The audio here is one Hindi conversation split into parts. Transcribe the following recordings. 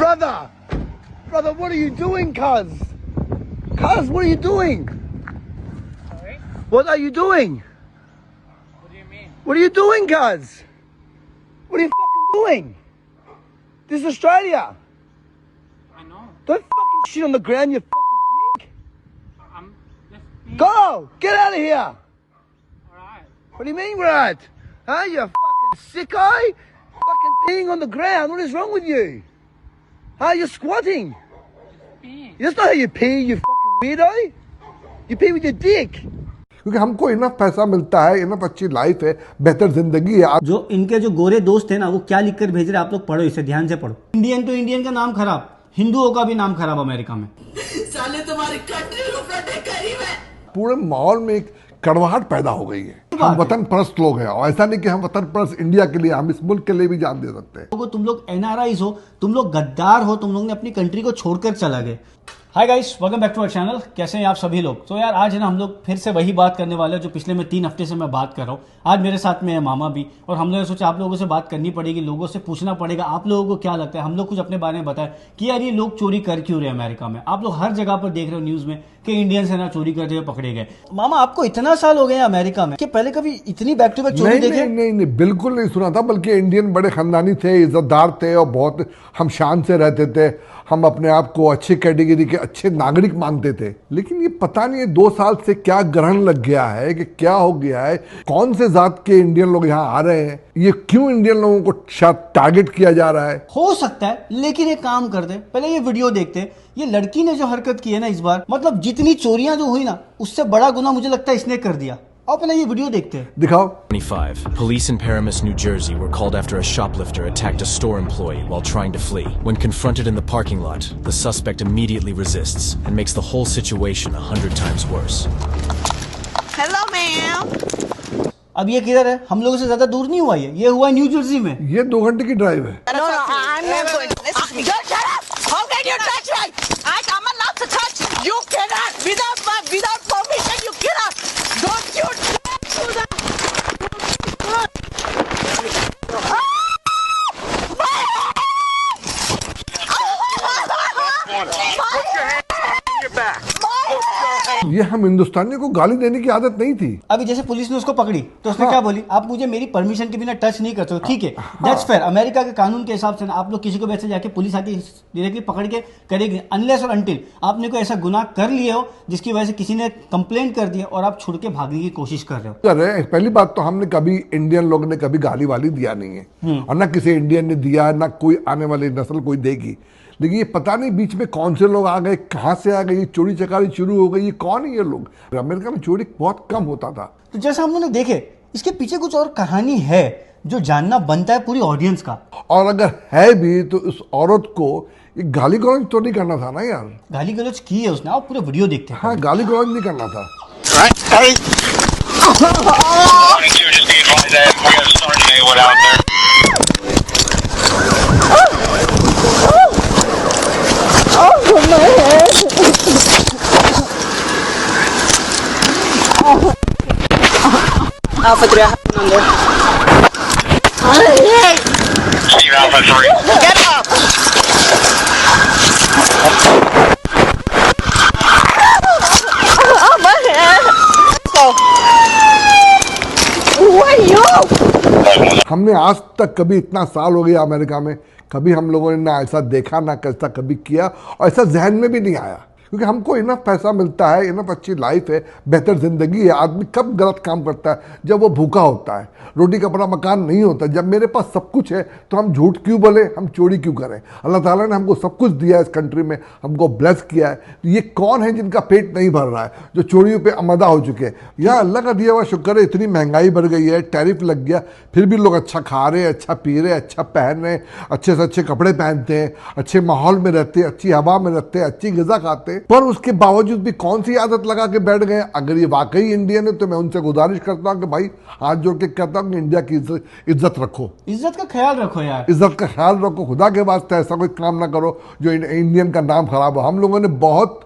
Brother! Brother, what are you doing, cuz? Cuz, what are you doing? Sorry? What are you doing? What do you mean? What are you doing, cuz? What are you fucking doing? This is Australia. I know. Don't fucking shit on the ground, you fucking pig. I'm just being... Go! Get out of here! Alright. What do you mean, right? Huh, you fucking sicko? Fucking peeing on the ground. What is wrong with you? Huh, you're squatting. Being... That's not how you pee, you fucking weirdo. You pee with your dick. क्योंकि हमको इनफ पैसा मिलता है, इनफ अच्छी लाइफ है, बेहतर जिंदगी है। जो इनके जो गोरे दोस्त हैं ना, वो क्या लिखकर भेज रहे हैं, आप लोग पढ़ो, इसे ध्यान से पढ़ो। इंडियन तो इंडियन का नाम खराब, हिंदुओं का भी नाम खराब अमेरिका में। साले तुम्हारी कंट्री रुपये करीब है। पूरे माहौल में एक कड़वाहट पैदा हो गई है। हम वतन परस्त लोग हैं, और ऐसा नहीं कि हम वतन परस्त इंडिया के लिए, हम इस मुल्क के लिए भी जान दे सकते हैं। तुम लोग एनआरआईज हो, तुम लोग गद्दार हो, तुम लोग ने अपनी कंट्री को छोड़कर चला गए। Hi guys, welcome back to our channel. कैसे हैं आप सभी लोग? तो यार आज है ना, हम लोग फिर से वही बात करने वाले हैं जो पिछले में 3 हफ्ते से मैं बात कर रहा हूँ। आज मेरे साथ में है मामा भी, और हम लोगों ने सोचा आप लोगों से बात करनी पड़ेगी, लोगों से पूछना पड़ेगा आप लोगों को क्या लगता है। हम लोग कुछ अपने बारे में बताएं कि यार ये लोग चोरी कर क्यों रहे अमेरिका में। आप लोग हर जगह पर देख रहे हो न्यूज में कि इंडियंस है ना चोरी करते हुए पकड़े गए। मामा आपको इतना साल हो गए अमेरिका में कि पहले कभी इतनी बैक टू बैक चोरी देखे? नहीं, बिल्कुल नहीं सुना था। बल्कि इंडियन बड़े खानदानी थे, इज्जतदार थे, और बहुत हम शान से रहते थे। हम अपने आप को अच्छी कैटेगरी के अच्छे नागरिक मानते थे। लेकिन ये पता नहीं 2 साल से क्या ग्रहण लग गया है कि क्या हो गया है, कौन से जात के इंडियन लोग यहाँ आ रहे हैं, ये क्यों इंडियन लोगों को शायद टारगेट किया जा रहा है। हो सकता है, लेकिन एक काम करते, पहले ये वीडियो देखते। ये लड़की ने जो हरकत की है ना इस बार, मतलब जितनी चोरियां जो हुई ना, उससे बड़ा गुनाह मुझे लगता है इसने कर दिया। और पहले ये वीडियो देखते हैं, दिखाओ। 25. Police in Paramus, New Jersey were called after a shoplifter attacked a store employee while trying to flee. When confronted in the parking lot, the suspect immediately resists and makes the whole situation 100 times worse. Hello ma'am. अब ये किधर है? हम लोगों से ज्यादा दूर नहीं हुआ ये हुआ है न्यू जर्सी में। ये 2 घंटे की ड्राइव है। No, I'm not going. Listen to me. Shut up! How can you touch me? I'm allowed to touch you. You cannot. Without permission, you cannot. Don't you dare do that. ये हम हिंदुस्तानियों को गाली देने की आदत नहीं थी। अभी जैसे पुलिस ने उसको पकड़ी तो उसने क्या बोली, आप मुझे मेरी परमिशन के बिना टच नहीं करते हो। ठीक है, दैट्स फेयर। अमेरिका के कानून के हिसाब से ना, आप लोग किसी को वैसे जाके पुलिस आके डायरेक्टली पकड़ के करेगी, अनलेस और अनटिल आपने कोई ऐसा गुनाह कर लिए हो जिसकी वजह से किसी ने कंप्लेंट कर दिया और आप छुड़ के भागने की कोशिश कर रहे हो। पहली बात तो हमने कभी इंडियन लोग ने कभी गाली वाली दिया नहीं है, और ना किसी इंडियन ने दिया, ना कोई आने वाली नस्ल कोई देगी। लेकिन ये पता नहीं बीच में कौन से लोग आ गए, कहां से आ गए, ये चोरी चकारी शुरू हो गई। ये कौन है ये लोग? अमेरिका में चोरी बहुत कम होता था। तो जैसा हम लोगों ने देखे, इसके पीछे कुछ और कहानी है जो जानना बनता है पूरी ऑडियंस का। और अगर है भी तो उस औरत को ये गाली गलौज तो नहीं करना था ना यार। गाली गलौज की है उसने, आप पूरे वीडियो देखते हैं। हाँ, गाली गलौज नहीं करना था। Alpha 3, number. Steve Alpha 3. Get up! Oh, my head! Go. Who are you? हमने आज तक कभी, इतना साल हो गया अमेरिका में, कभी हम लोगों ने ना ऐसा देखा, ना कैसा कभी किया, और ऐसा जहन में भी नहीं आया। क्योंकि हमको इनफ पैसा मिलता है, इनफ अच्छी लाइफ है, बेहतर जिंदगी है। आदमी कब गलत काम करता है? जब वो भूखा होता है, रोटी कपड़ा मकान नहीं होता। जब मेरे पास सब कुछ है तो हम झूठ क्यों बोले, हम चोरी क्यों करें? अल्लाह ताला ने हमको सब कुछ दिया है, इस कंट्री में हमको ब्लेस किया है। तो ये कौन है जिनका पेट नहीं भर रहा है, जो चोरियों पे आमादा हो चुके हैं? यहाँ अल्लाह का दिया हुआ शुक्र है, इतनी महंगाई बढ़ गई है, टैरिफ लग गया, फिर भी लोग अच्छा खा रहे हैं, अच्छा पी रहे हैं, अच्छा पहन रहे हैं, अच्छे से अच्छे कपड़े पहनते हैं, अच्छे माहौल में रहते हैं, अच्छी हवा में रहते हैं, अच्छी ग़िज़ा खाते हैं। पर उसके बावजूद भी कौन सी आदत लगा के बैठ गए? अगर ये वाकई इंडियन है तो मैं उनसे गुजारिश करता हूं कि भाई, हाथ जोड़ के कहता हूं कि इंडिया की इज्जत रखो, इज्जत का ख्याल रखो यार, इज्जत का ख्याल रखो। खुदा के वास्ते ऐसा कोई काम ना करो जो इंडियन का नाम खराब हो। हम लोगों ने बहुत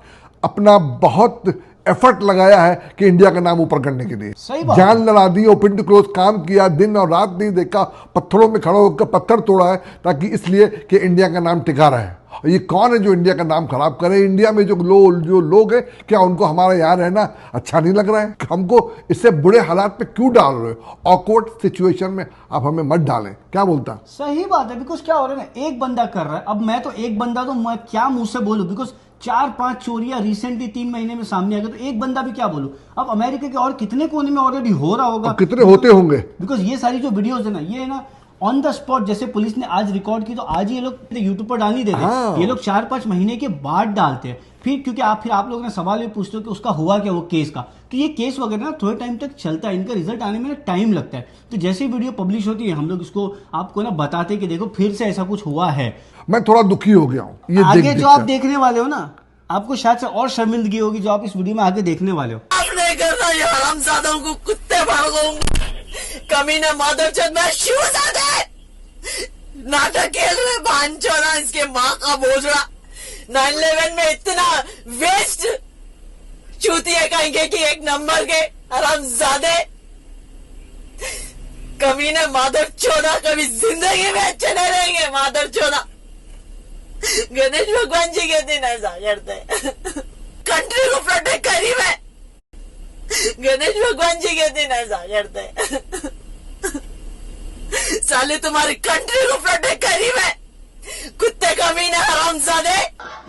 एफर्ट लगाया है कि इंडिया का नाम ऊपर करने के लिए, जान लड़ा दी, ओपन टू क्लोज काम किया, दिन और रात नहीं देखा, पत्थरों में खड़ा होकर पत्थर तोड़ा है ताकि इसलिए कि इंडिया का नाम टिका रहे। और ये कौन है जो इंडिया का नाम खराब करे? इंडिया में जो लोग हैं, क्या उनको हमारा यहाँ रहना अच्छा नहीं लग रहा है? हमको इससे बुरे हालात पे क्यों डाल रहे हो? ऑकवर्ड सिचुएशन में आप हमें मत डालें। क्या बोलता? सही बात है, बिकॉज क्या हो रहा है ना, एक बंदा कर रहा है, अब मैं तो एक बंदा, तो मैं क्या मुंह से बोलूं? बिकॉज 4-5 चोरियां रिसेंटली 3 महीने में सामने आ गई, तो एक बंदा भी क्या बोलूं? अब अमेरिका के और कितने कोने में ऑलरेडी हो रहा होगा, कितने होते होंगे? बिकॉज ये सारी जो वीडियोस है ना, ये है ना ऑन द स्पॉट, जैसे पुलिस ने आज रिकॉर्ड की तो आज ये लोग यूट्यूब पर डाल नहीं देते। हाँ। ये लोग 4-5 महीने के बाद डालते हैं, फिर क्योंकि आप लोग ने सवाल भी पूछते हो कि उसका हुआ क्या वो केस का, तो ये केस वगैरह ना थोड़े टाइम तक चलता है, इनका रिजल्ट आने में ना टाइम लगता है। तो जैसे ही वीडियो पब्लिश होती है हम लोग इसको आपको ना बताते कि देखो फिर से ऐसा कुछ हुआ है। मैं थोड़ा दुखी हो गया हूँ ये आगे जो आप देखने वाले हो ना, आपको शायद से और शर्मिंदगी होगी जो आप इस वीडियो में आगे देखने वाले हो। आप नहीं करना, ये हरामजादों को कुत्ते भागोंगे, कमीने मादरचोद में शूज आ गए, नाटक खेल रहे भांचोदा, इसके माँ का बोझड़ा। 9/11 में इतना वेस्ट चूतिया कहेंगे कि एक नंबर के हरामजादे, कमीने मादरचोदा, कभी जिंदगी में अच्छे नहीं रहेंगे मादरचोदा। गणेश भगवान जी के दिन ऐसा करते कंट्री को प्रोटेक्ट करी मैं, गणेश भगवान जी के दिन ऐसा करते साले तुम्हारी कंट्री को प्रोटेक्ट करी मैं, कुत्ते कमीने हरामजादे।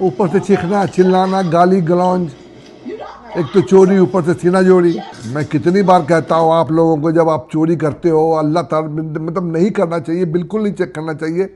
ऊपर से चीखना, चिल्लाना, गाली गलौज, एक तो चोरी, ऊपर से सीना जोड़ी। मैं कितनी बार कहता हूँ आप लोगों को, जब आप चोरी करते हो अल्लाह ताला मतलब नहीं करना चाहिए, बिल्कुल नहीं चेक करना चाहिए,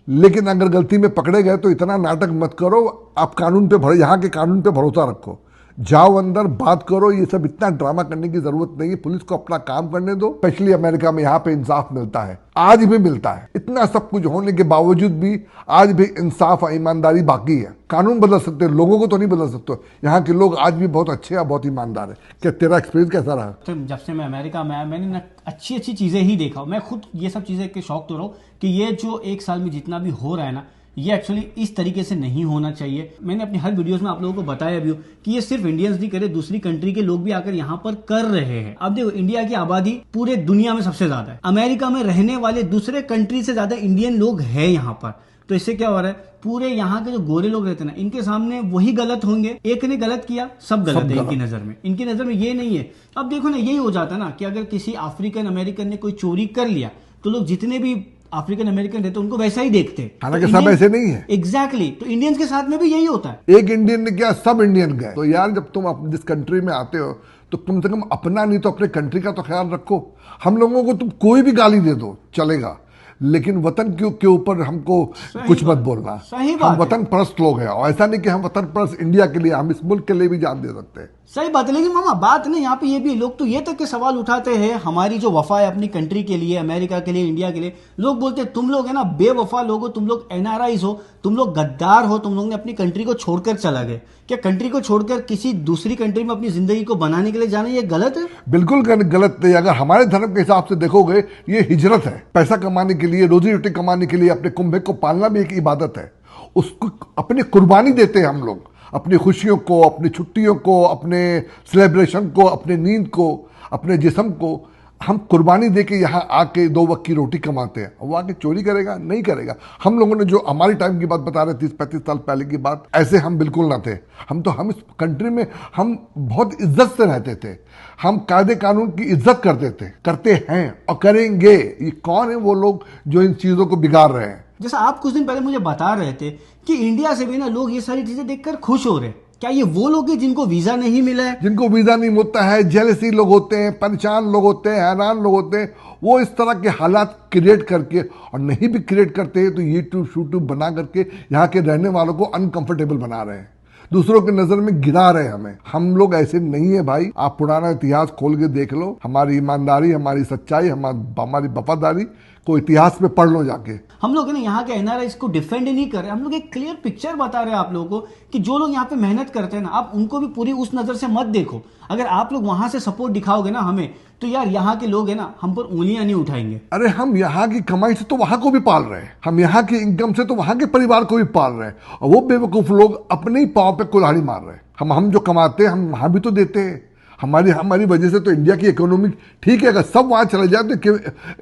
लेकिन अगर गलती में पकड़े गए तो इतना नाटक मत करो। आप कानून पे यहाँ के कानून पे भरोसा रखो, जाओ अंदर बात करो। ये सब इतना ड्रामा करने की जरूरत नहीं है, पुलिस को अपना काम करने दो। स्पेशली अमेरिका में यहाँ पे इंसाफ मिलता है, आज भी मिलता है। इतना सब कुछ होने के बावजूद भी आज भी इंसाफ और ईमानदारी बाकी है। कानून बदल सकते हो, लोगों को तो नहीं बदल सकते। यहाँ के लोग आज भी बहुत अच्छे और बहुत ईमानदार है। क्या तेरा एक्सपीरियंस कैसा रहा? तो जब से मैं अमेरिका में आया मैंने ना अच्छी अच्छी चीजें ही देखा। मैं खुद ये सब चीजें के शौक तो रहा हूँ कि ये जो 1 साल में जितना भी हो रहा है ना, ये एक्चुअली इस तरीके से नहीं होना चाहिए। मैंने अपनी हर वीडियोस में आप लोगों को बताया भी हो कि ये सिर्फ इंडियंस नहीं करे, दूसरी कंट्री के लोग भी आकर यहाँ पर कर रहे हैं। अब देखो, इंडिया की आबादी पूरे दुनिया में सबसे ज्यादा है, अमेरिका में रहने वाले दूसरे कंट्री से ज्यादा इंडियन लोग हैं यहाँ पर। तो इससे क्या हो रहा है, पूरे यहाँ के जो गोरे लोग रहते हैं ना, इनके सामने वही गलत होंगे। एक ने गलत किया, सब गलत है इनकी नजर में। इनकी नजर में ये नहीं है। अब देखो ना, यही हो जाता है ना कि अगर किसी अफ्रीकन अमेरिकन ने कोई चोरी कर लिया तो लोग जितने भी अफ्रीकन अमेरिकन रहते उनको वैसा ही देखते हैं। हालांकि सब ऐसे नहीं है। एग्जैक्टली। तो इंडियंस के साथ में भी यही होता है। एक इंडियन ने क्या, सब इंडियन गए। तो यार जब तुम जिस कंट्री में आते हो तो कम से कम अपना नहीं तो अपने कंट्री का तो ख्याल रखो। हम लोगों को तुम कोई भी गाली दे दो चलेगा, लेकिन वतन के ऊपर हमको कुछ मत बोलना। सही हम बात है। वतन परस्त लोग हैं, और ऐसा नहीं कि हम वतन परस्त इंडिया के लिए, हम इस मुल्क के लिए भी जान दे सकते हैं। सही बात है। लेकिन मामा बात नहीं, यहाँ पे ये भी लोग तो ये तक के सवाल उठाते हैं हमारी जो वफा है अपनी कंट्री के लिए, अमेरिका के लिए, इंडिया के लिए। लोग बोलते हैं तुम लोग है ना बेवफा लोग हो, तुम लोग एनआरआईज हो, तुम लोग गद्दार हो, तुम लोग ने अपनी कंट्री को छोड़कर चला गए। क्या कंट्री को छोड़कर किसी दूसरी कंट्री में अपनी जिंदगी को बनाने के लिए जाना ये गलत है? बिल्कुल गलत नहीं। अगर हमारे धर्म के हिसाब से देखोगे ये हिजरत है। पैसा कमाने के लिए, रोजी रोटी कमाने के लिए अपने कुंभे को पालना भी एक इबादत है। उसको अपनी कुर्बानी देते हैं हम लोग, अपनी खुशियों को, अपनी छुट्टियों को, अपने सेलिब्रेशन को, अपने नींद को, अपने जिस्म को हम कुर्बानी देके यहाँ आके 2 वक्त की रोटी कमाते हैं। वो आके चोरी करेगा? नहीं करेगा। हम लोगों ने जो हमारी टाइम की बात बता रहे 30-35 साल पहले की बात, ऐसे हम बिल्कुल ना थे। हम इस कंट्री में हम बहुत इज्जत से रहते थे। हम कायदे कानून की इज्जत करते थे, करते हैं और करेंगे। ये कौन है वो लोग जो इन चीजों को बिगाड़ रहे हैं? जैसा आप कुछ दिन पहले मुझे बता रहे थे कि इंडिया से भी ना लोग ये सारी चीजें देखकर खुश हो रहे हैं। क्या ये वो लोग हैं जिनको वीजा नहीं मिला है? जिनको वीजा नहीं मिलता है, जेलसी लोग होते हैं, परेशान लोग होते हैं, हैरान लोग होते हैं, वो इस तरह के हालात क्रिएट करके, और नहीं भी क्रिएट करते हैं तो यूट्यूब शूट्यूब बना करके यहाँ के रहने वालों को अनकंफर्टेबल बना रहे हैं, दूसरों की नजर में गिरा रहे हैं हमें। हम लोग ऐसे नहीं है भाई। आप पुराना इतिहास खोल के देख लो, हमारी ईमानदारी, हमारी सच्चाई, हमारी वफादारी को इतिहास में पढ़ लो जाके। हम लोग ना यहाँ के एनआरआईज को डिफेंड नहीं कर रहे, हम लोग एक क्लियर पिक्चर बता रहे हैं आप लोगों को कि जो लोग यहाँ पे मेहनत करते हैं ना, आप उनको भी पूरी उस नजर से मत देखो। अगर आप लोग वहां से सपोर्ट दिखाओगे ना हमें, तो यार यहाँ के लोग है ना हम पर उंगलियां नहीं उठाएंगे। अरे हम यहाँ की कमाई से तो वहां को भी पाल रहे हैं, हम यहाँ की इनकम से तो वहां के परिवार को भी पाल रहे हैं, और वो बेवकूफ लोग अपने ही पांव पे कुल्हाड़ी मार रहे हैं। हम जो कमाते हैं हम वहां भी तो देते हैं, हमारी हमारी वजह से तो इंडिया की इकोनॉमी ठीक है, अगर सब वहां चले जाए तो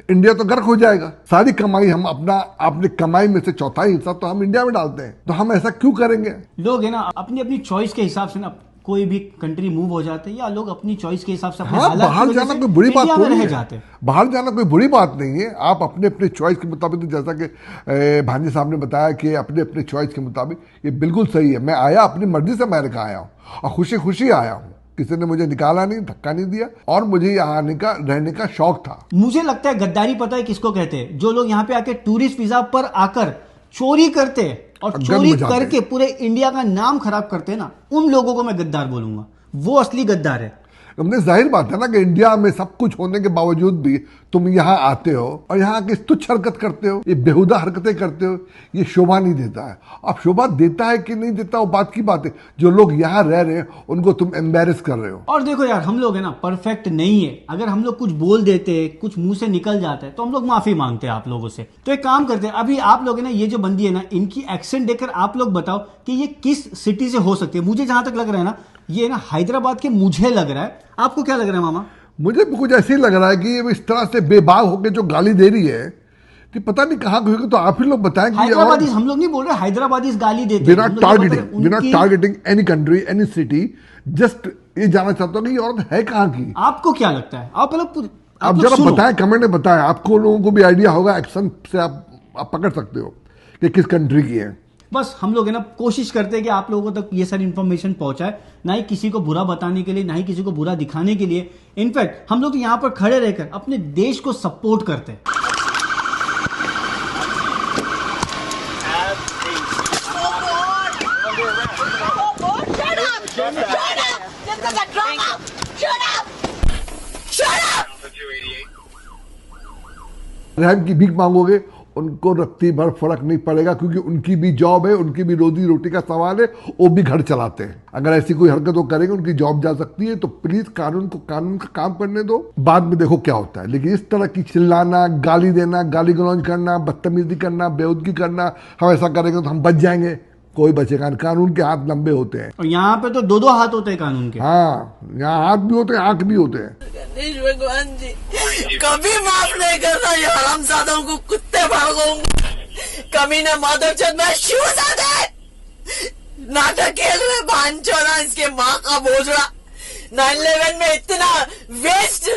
इंडिया तो गर्क हो जाएगा। सारी कमाई हम अपनी कमाई में से चौथाई हिस्सा तो हम इंडिया में डालते हैं, तो हम ऐसा क्यों करेंगे? लोग है ना अपनी अपनी चॉइस के हिसाब से ना कोई भी कंट्री मूव हो जाते हैं, या लोग अपनी चॉइस के हिसाब से अपने हाँ, हालात बाहर की वजह जाना से कोई बुरी बात इंडिया में नहीं रह है। जाते हैं। बाहर जाना कोई बुरी बात नहीं है, आप अपने अपने चॉइस के मुताबिक, जैसा कि भांजे साहब ने बताया कि अपने अपने चॉइस के मुताबिक, ये बिल्कुल सही है। मैं आया अपनी मर्जी से अमेरिका आया हूँ और खुशी खुशी आया हूँ, किसी ने मुझे निकाला नहीं, धक्का नहीं दिया, और मुझे यहाँ आने का रहने का शौक था। मुझे लगता है गद्दारी पता है किसको कहते हैं? जो लोग यहाँ पे आके टूरिस्ट वीजा पर आकर चोरी करते हैं और चोरी करके पूरे इंडिया का नाम खराब करते हैं ना, उन लोगों को मैं गद्दार बोलूंगा। वो असली गद्दार है। हमने जाहिर बात है ना कि इंडिया में सब कुछ होने के बावजूद भी तुम यहाँ आते हो और यहाँ की तुच्छ हरकत करते हो, ये बेहुदा हरकतें करते हो, ये शोभा नहीं देता है। अब शोभा देता है कि नहीं देता वो बात की बात है, जो लोग यहाँ रह रहे हैं उनको तुम एम्बेरस कर रहे हो। और देखो यार, हम लोग है ना परफेक्ट नहीं है। अगर हम लोग कुछ बोल देते, कुछ मुंह से निकल जाता है, तो हम लोग माफी मांगते हैं आप लोगों से। तो एक काम करते हैं, अभी आप लोग है ना, ये जो बंदी है ना, इनकी एक्सेंट देखकर आप लोग बताओ कि ये किस सिटी से हो सकती है। मुझे जहां तक लग रहा है ना, ये ना हैदराबाद के मुझे लग रहा है। आपको क्या लग रहा है मामा? मुझे कुछ ऐसे ही लग रहा है कि ये इस तरह से बेबाक होकर जो गाली दे रही है कि पता नहीं कहाँ होगी, तो आप ही लोग बताएं कि हैदराबादीज, हम लोग नहीं बोल रहे हैदराबादीज गाली देते हैं। बिना targeting any country any city, just ये जानना चाहता हूँ कि ये औरत है कहाँ की। आपको क्या लगता है? आप जरा बताएं, कमेंट में बताएं। आपको लोगों को भी आइडिया होगा, एक्शन से आप पकड़ सकते हो कि किस कंट्री की है। बस हम लोग है ना कोशिश करते हैं कि आप लोगों तक ये सारी इंफॉर्मेशन पहुंचाए, ना ही किसी को बुरा बताने के लिए, ना ही किसी को बुरा दिखाने के लिए। इनफैक्ट हम लोग यहाँ पर खड़े रहकर अपने देश को सपोर्ट करते हैं। रहम की भीख मांगोगे, उनको रत्ती भर फर्क नहीं पड़ेगा, क्योंकि उनकी भी जॉब है, उनकी भी रोजी रोटी का सवाल है, वो भी घर चलाते हैं। अगर ऐसी कोई हरकत वो करेंगे, उनकी जॉब जा सकती है। तो प्लीज कानून का काम करने दो, बाद में देखो क्या होता है। लेकिन इस तरह की चिल्लाना, गाली देना, गाली गलौज करना, बदतमीजी करना, बेउदगी करना, हम ऐसा करेंगे तो हम बच जाएंगे, कोई बचेगा। कानून के हाथ लंबे होते हैं, और यहाँ पे तो दो हाथ होते हैं कानून के। हाँ, यहाँ हाथ भी होते हैं, आंख भी होते हैं। गणेश भगवान जी कभी माफ नहीं करता ये हरामजादों को, कुत्ते भागों, कमीने मादरचोद में शूज आते, नाटक खेल रहे भांचोदा, इसके माँ का भोजड़ा। 9/11 में इतना वेस्ट,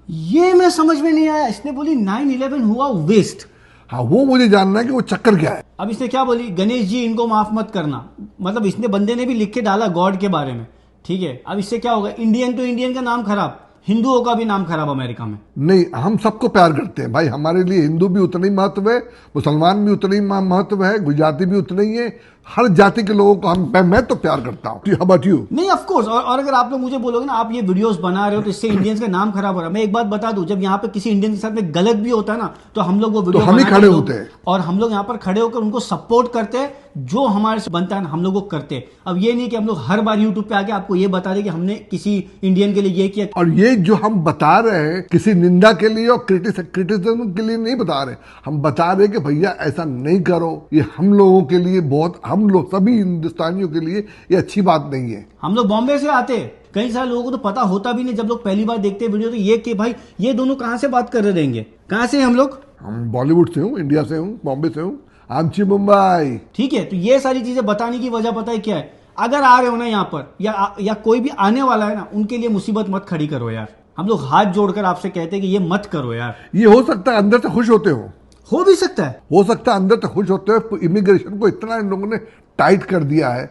ये मैं समझ में नहीं आया। इसने बोली 9/11 हुआ वेस्ट। हाँ, वो मुझे जानना है कि वो चक्कर क्या है। अब इसने क्या बोली? गणेश जी इनको माफ मत करना। मतलब इसने बंदे ने भी लिख के डाला गॉड के बारे में, ठीक है। अब इससे क्या होगा? इंडियन तो इंडियन का नाम खराब, हिंदुओं का भी नाम खराब अमेरिका में। नहीं, हम सबको प्यार करते हैं भाई। हमारे लिए हिंदू भी उतना ही महत्व है, मुसलमान भी उतना ही महत्व है, गुजराती भी उतना ही है। हर जाति के लोगों को मैं तो प्यार करता हूँ। How about you? नहीं, ऑफ कोर्स। और अगर आप लोग मुझे बोलोगे ना आप ये वीडियोस बना रहे हो तो इससे इंडियंस का नाम खराब हो रहा है, मैं एक बात बता दूं, जब यहाँ पे किसी इंडियन के साथ में गलत भी होता है ना, तो हम लोग वो वीडियो तो हम ही खड़े होते हैं और हम लोग यहाँ पर खड़े होकर उनको सपोर्ट करते हैं। जो हमारे से बनता है ना, हम लोग वो करते हैं। अब ये नहीं कि हम लोग हर बार यूट्यूब पे आके आपको ये बता दें कि हमने किसी इंडियन के लिए ये किया। और ये जो हम बता रहे हैं किसी निंदा के लिए और क्रिटिसिज्म के लिए नहीं बता रहे, हम बता रहे कि भैया ऐसा नहीं करो। ये हम लोगों के लिए बहुत, हम लोग सभी हिंदुस्तानियों के लिए ये अच्छी बात नहीं है। हम लोग बॉम्बे से आते, कई सारे लोगों को तो पता होता भी नहीं, जब लोग पहली बार देखते हैं वीडियो तो ये कि भाई ये दोनों कहां से बात कर रहे रहेंगे। कहां से हम लोग? हम बॉलीवुड से हूँ, इंडिया से हूँ, बॉम्बे से हूँ, आमची मुंबई। ठीक है, तो ये सारी चीजें बताने की वजह पता है क्या है? अगर आ रहे हो ना यहाँ पर, या कोई भी आने वाला है ना, उनके लिए मुसीबत मत खड़ी करो यार। हम लोग हाथ जोड़कर आपसे कहते हैं कि ये मत करो यार। ये हो सकता है अंदर से खुश होते हो भी सकता है, अंदर से खुश होते हो। इमिग्रेशन को इतना इन लोगों ने टाइट कर दिया है,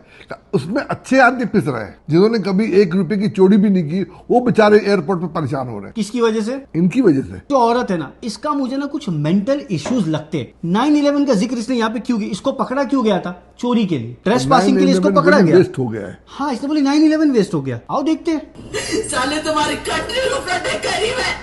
उसमें अच्छे आदमी पिस रहे हैं, जिन्होंने कभी 1 रुपए की चोरी भी नहीं की, वो बेचारे एयरपोर्ट पे परेशान हो रहे हैं। किसकी वजह से? इनकी वजह से। जो औरत है ना, इसका मुझे ना कुछ मेंटल इश्यूज लगते। 9/11 का जिक्र इसने यहाँ पे क्यों किया? इसको पकड़ा क्यों गया था? चोरी के लिए, ट्रेस पासिंग के लिए इसको पकड़ा गया। वेस्ट हो गया है। हाँ, इसने बोली 9/11 वेस्ट हो गया। आओ देखते हैं। साले तुम्हारी कंट्री को प्रोटेक्ट करी मैं,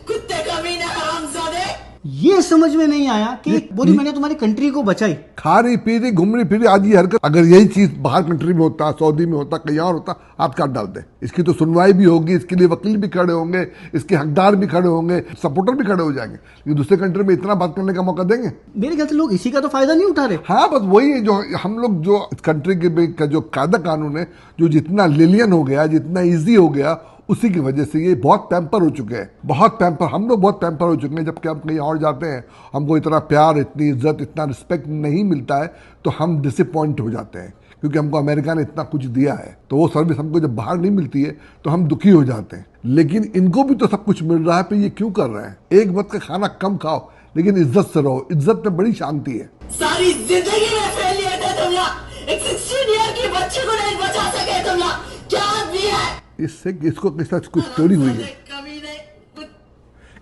कुत्ते कमीने हरामजादे। ये समझ में नहीं आया कि बोली मैंने तुम्हारी कंट्री को बचाई। खा रही पी रही घूम रही फिर रही, आज ये हरकत। अगर यही चीज बाहर कंट्री में होता, सऊदी में होता, कहीं और होता, हाथ काट डालते। इसकी तो सुनवाई भी होगी, इसके लिए वकील भी खड़े होंगे, इसके हकदार भी खड़े होंगे, सपोर्टर भी खड़े हो जाएंगे। लेकिन दूसरे कंट्री में इतना बात करने का मौका देंगे? मेरे ख्याल से लोग इसी का तो फायदा नहीं उठा रहे। हाँ, बस वही है जो हम लोग, जो इस कंट्री के जो कायदा कानून है, जो जितना लिलियन हो गया, जितना ईजी हो गया, उसी की वजह से ये बहुत पैम्पर हो चुके हैं, बहुत पैम्पर, हम लोग बहुत पैम्पर हो चुके हैं। जबकि हम कहीं और जाते हैं, हमको इतना प्यार, इतनी इज्जत, इतना रिस्पेक्ट नहीं मिलता है, तो हम डिसअपॉइंट हो जाते हैं, क्योंकि हमको अमेरिका ने इतना कुछ दिया है। तो वो सर्विस हमको जब बाहर नहीं मिलती है तो हम दुखी हो जाते हैं। लेकिन इनको भी तो सब कुछ मिल रहा है, पे ये क्यों कर रहे हैं? एक वक्त का खाना कम खाओ, लेकिन इज्जत से रहो। इज्जत में बड़ी शांति है। सारी जिंदगी में फेलियर थे तुम लोग, एक 16 ईयर की बच्ची को नहीं बचा सके तुम लोग, क्या आदमी है? इससे इसको किस कुछ स्टोरी हुई है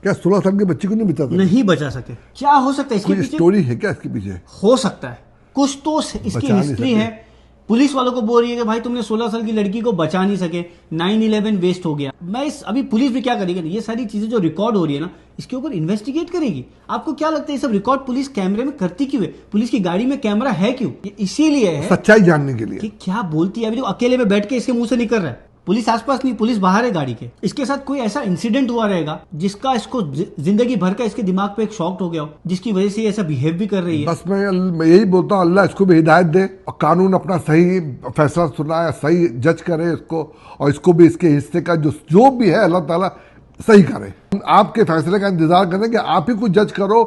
क्या? 16 साल के बच्चे को नहीं बचा सकते? नहीं बचा सके, क्या हो सकता है इसके कोई पीछे? स्टोरी है क्या इसके पीछे? हो सकता है कुछ तो इसकी बचा नहीं हिस्ट्री सके। है। पुलिस वालों को बोल रही है कि भाई तुमने 16 साल की लड़की को बचा नहीं सके, 9/11 वेस्ट हो गया। अभी पुलिस भी क्या करेगी? ये सारी चीजें जो रिकॉर्ड हो रही है ना, इसके ऊपर इन्वेस्टिगेट करेगी। आपको क्या लगता है ये सब रिकॉर्ड पुलिस कैमरे में करती क्यों है? पुलिस की गाड़ी में कैमरा है क्यों? ये इसीलिए है सच्चाई जानने के लिए कि क्या बोलती है। अभी तो अकेले में बैठ के इसके मुंह से नहीं कर रहा है, पुलिस आसपास नहीं, पुलिस बाहर है गाड़ी के। इसके साथ कोई ऐसा इंसिडेंट हुआ रहेगा जिसका इसको जिंदगी भर का इसके दिमाग पे एक शॉक हो गया हो, जिसकी वजह से ये ऐसा बिहेव भी कर रही है। बस मैं यही बोलता हूँ, अल्लाह इसको भी हिदायत दे और कानून अपना सही फैसला सुनाए, सही जज करे इसको, और इसको भी इसके हिस्से का जो भी है अल्लाह ताला सही करे। आपके फैसले का इंतजार करें कि आप ही कुछ जज करो।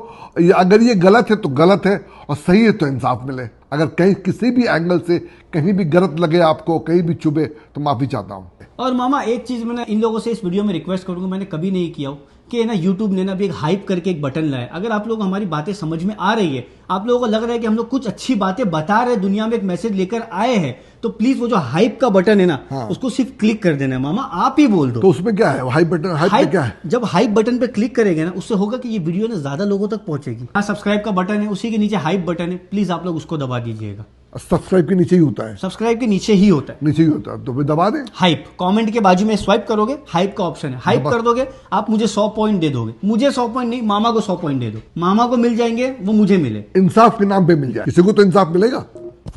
अगर ये गलत है तो गलत है, और सही है तो इंसाफ मिले। अगर कहीं किसी भी एंगल से कहीं भी गलत लगे आपको, कहीं भी चुभे, तो माफी चाहता हूँ। और मामा एक चीज मैंने इन लोगों से इस वीडियो में रिक्वेस्ट करूंगा, मैंने कभी नहीं किया हो कि ना यूट्यूब ने ना अभी एक हाइप करके एक बटन लाया। अगर आप लोग हमारी बातें समझ में आ रही है, आप लोगों को लग रहा है कि हम लोग कुछ अच्छी बातें बता रहे हैं, दुनिया में एक मैसेज लेकर आए हैं, तो प्लीज वो जो हाइप का बटन है ना, उसको सिर्फ क्लिक कर देना है। मामा आप ही बोल दो तो उसमें क्या है? हाइप बटन, हाइप में क्या है? जब हाइप बटन पे क्लिक करेंगे ना, उससे होगा कि ये वीडियो ना ज्यादा लोगों तक पहुंचेगी। हाँ, सब्सक्राइब का बटन है, उसी के नीचे हाइप बटन है, प्लीज आप लोग उसको दबा दीजिएगा। सब्सक्राइब के नीचे ही होता है, सब्सक्राइब के नीचे ही होता है, नीचे ही होता है, तो फिर दबा दें। हाइप कमेंट के बाजू में स्वाइप करोगे, हाइप का ऑप्शन है, हाइप कर दोगे, आप मुझे 100 पॉइंट दे दोगे। मुझे 100 पॉइंट नहीं, मामा को 100 पॉइंट दे दो। मामा को मिल जाएंगे, वो मुझे मिले। इंसाफ के नाम पे मिल जाए, किसी को तो इंसाफ मिलेगा।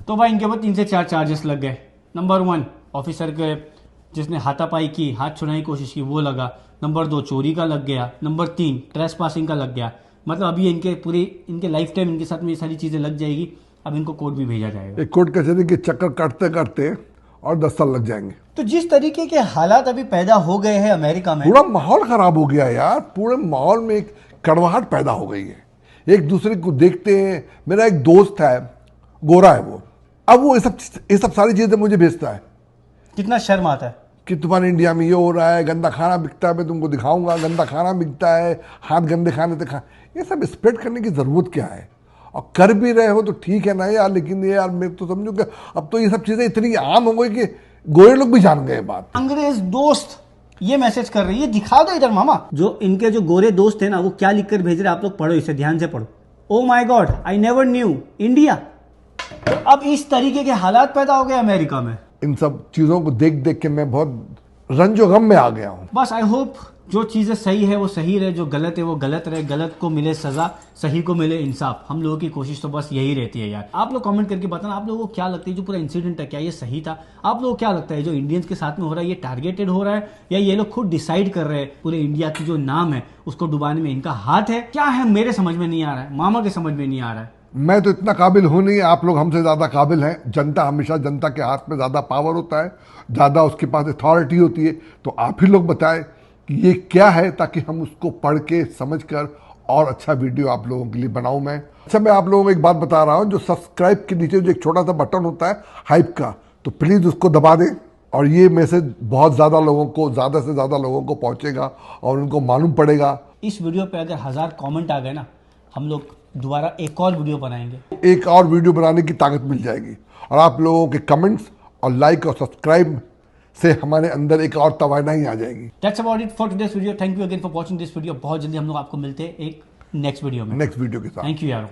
तो भाई इनके ऊपर 3 से 4 चार्जेस लग गए। नंबर 1 ऑफिसर के जिसने हाथापाई की, हाथ छुड़ाने की कोशिश की, वो लगा। नंबर 2 चोरी का लग गया। नंबर 3 ट्रेसपासिंग का लग गया। मतलब अभी इनके लाइफ टाइम इनके साथ में ये सारी चीजें लग जाएगी। अब इनको कोर्ट भी भेजा जाएगा। एक कोर्ट कचहरी के चक्कर काटते काटते और 10 साल लग जाएंगे। तो जिस तरीके के हालात अभी पैदा हो गए हैं अमेरिका में, पूरा माहौल खराब हो गया यार। पूरे माहौल में एक कड़वाहट पैदा हो गई है, एक दूसरे को देखते हैं। मेरा एक दोस्त है, गोरा है वो, अब वो ये सब सारी चीजें मुझे भेजता है। कितना शर्म आता है कि तुम्हारे इंडिया में ये हो रहा है, गंदा खाना बिकता है, मैं तुमको दिखाऊंगा, गंदा खाना बिकता है, हाथ गंदे खाने से खा। ये सब स्प्रेड करने की जरूरत क्या है? और कर भी रहे हो तो ठीक है ना यार, लेकिन ये यार मैं तो समझू कि अब तो ये सब चीजें इतनी आम हो गई कि गोरे लोग भी जान गए बात। अंग्रेज दोस्त ये मैसेज कर रही है, दिखा दो इधर मामा। जो इनके जो गोरे दोस्त है ना, वो क्या लिखकर भेज रहे हैं, आप लोग पढ़ो, इसे ध्यान से पढ़ो। Oh my God, I never knew India. तो अब इस तरीके के हालात पैदा हो गए अमेरिका में। इन सब चीजों को देख देख के मैं बहुत रंजो गम में आ गया हूं। बस आई होप जो चीजें सही है वो सही रहे, जो गलत है वो गलत रहे, गलत को मिले सजा, सही को मिले इंसाफ। हम लोगों की कोशिश तो बस यही रहती है यार। आप लोग कमेंट करके बताना आप लोगों को क्या लगता है, जो पूरा इंसिडेंट है क्या ये सही था? आप लोगों को क्या लगता है जो इंडियंस के साथ में हो रहा है, ये टारगेटेड हो रहा है या ये लोग खुद डिसाइड कर रहे हैं पूरे इंडिया की जो नाम है उसको डुबाने में इनका हाथ है? क्या है मेरे समझ में नहीं आ रहा है, मामा के समझ में नहीं आ रहा है। मैं तो इतना काबिल हूं नहीं, आप लोग हमसे ज्यादा काबिल हैं। जनता हमेशा, जनता के हाथ में ज्यादा पावर होता है, ज्यादा उसके पास अथॉरिटी होती है। तो आप ही लोग बताएं कि ये क्या है, ताकि हम उसको पढ़ के समझ कर और अच्छा वीडियो आप लोगों के लिए बनाऊं मैं। अच्छा, मैं आप लोगों को एक बात बता रहा हूं, जो सब्सक्राइब के नीचे जो एक छोटा सा बटन होता है हाइप का, तो प्लीज उसको दबा दें, और ये मैसेज बहुत ज्यादा लोगों को, ज्यादा से ज्यादा लोगों को पहुंचेगा और उनको मालूम पड़ेगा। इस वीडियो पे अगर 1000 कमेंट आ गए ना, हम लोग दोबारा एक और वीडियो बनाएंगे, एक और वीडियो बनाने की ताकत मिल जाएगी। और आप लोगों के कमेंट्स और लाइक और सब्सक्राइब से हमारे अंदर एक और तवानाई आ जाएगी। That's about it for today's video. Thank you again for watching this video. बहुत जल्दी हम लोग आपको मिलते हैं एक नेक्स्ट वीडियो में, नेक्स्ट वीडियो के साथ। थैंक यू यार।